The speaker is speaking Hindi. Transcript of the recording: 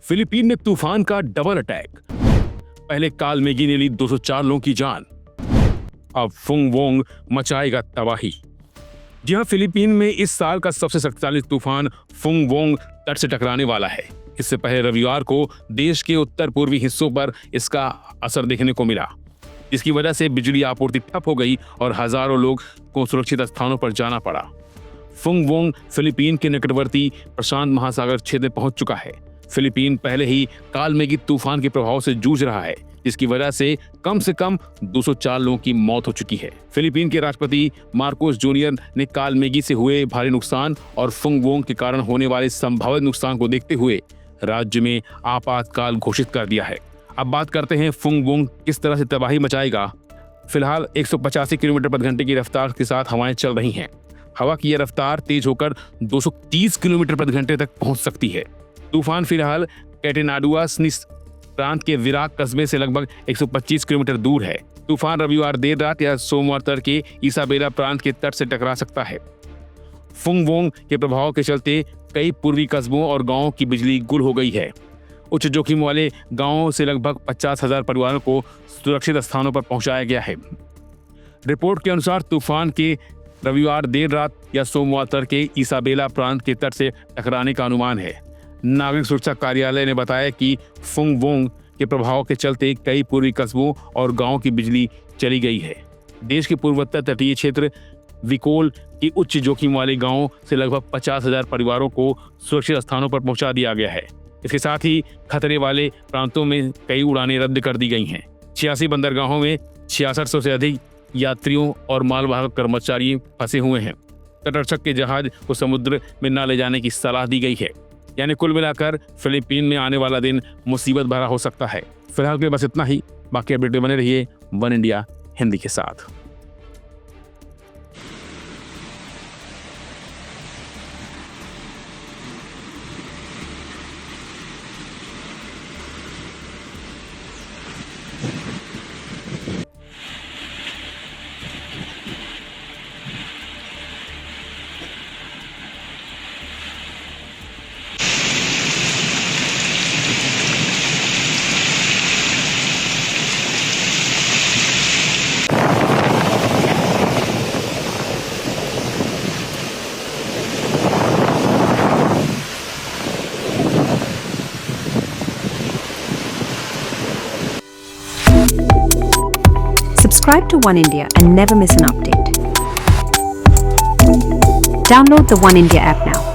फिलीपीन में तूफान का डबल अटैक। पहले काल मेगी ने ली 204 लोगों की जान, अब फुंग वोंग मचाएगा तबाही। जी हां, फिलीपीन में इस साल का सबसे शक्तिशाली तूफान फुंग वोंग तट से टकराने वाला है। इससे पहले रविवार को देश के उत्तर पूर्वी हिस्सों पर इसका असर देखने को मिला, जिसकी वजह से बिजली आपूर्ति ठप हो गई और हजारों लोग को सुरक्षित स्थानों पर जाना पड़ा। फुंग वोंग फिलीपीन के निकटवर्ती प्रशांत महासागर क्षेत्र में पहुंच चुका है। फिलीपीन पहले ही काल मेगी तूफान के प्रभाव से जूझ रहा है, जिसकी वजह से कम 204 लोगों की मौत हो चुकी है। फिलीपीन के राष्ट्रपति मार्कोस जूनियर ने काल मेगी से हुए भारी नुकसान और फुंग वोंग के कारण होने वाले संभावित नुकसान को देखते हुए राज्य में आपातकाल घोषित कर दिया है। अब बात करते हैं फुंग वोंग किस तरह से तबाही मचाएगा। फिलहाल 185 किलोमीटर प्रति घंटे की रफ्तार के साथ हवाएं चल रही हैं। हवा की यह रफ्तार तेज होकर 230 किलोमीटर प्रति घंटे तक पहुंच सकती है। तूफान फिलहाल कैटेनाडुआस प्रांत के विराक कस्बे से लगभग 125 किलोमीटर दूर है। तूफान रविवार देर रात या सोमवार तड़के इसाबेला प्रांत के तट से टकरा सकता है। फुंग वोंग के प्रभाव के चलते कई पूर्वी कस्बों और गांवों की बिजली गुल हो गई है। उच्च जोखिम वाले गांवों से लगभग 50,000 परिवारों को सुरक्षित स्थानों पर पहुंचाया गया है। रिपोर्ट के अनुसार तूफान के रविवार देर रात या सोमवार तड़के इसाबेला प्रांत के तट से टकराने का अनुमान है। नागरिक सुरक्षा कार्यालय ने बताया कि फुंग वोंग के प्रभाव के चलते कई पूर्वी कस्बों और गांवों की बिजली चली गई है। देश के पूर्वोत्तर तटीय क्षेत्र विकोल की उच्च जोखिम वाले गांवों से लगभग 50,000 परिवारों को सुरक्षित स्थानों पर पहुंचा दिया गया है। इसके साथ ही खतरे वाले प्रांतों में कई उड़ानें रद्द कर दी गई हैं। 86 बंदरगाहों में 6600 से अधिक यात्रियों और मालवाहक कर्मचारी फंसे हुए हैं। तटरक्षक के जहाज को समुद्र में न ले जाने की सलाह दी गई है। यानी कुल मिलाकर फिलीपीन में आने वाला दिन मुसीबत भरा हो सकता है। फिलहाल के बस इतना ही। बाकी अपडेट में बने रहिए वन इंडिया हिंदी के साथ। Subscribe to One India and never miss an update. Download the One India app now.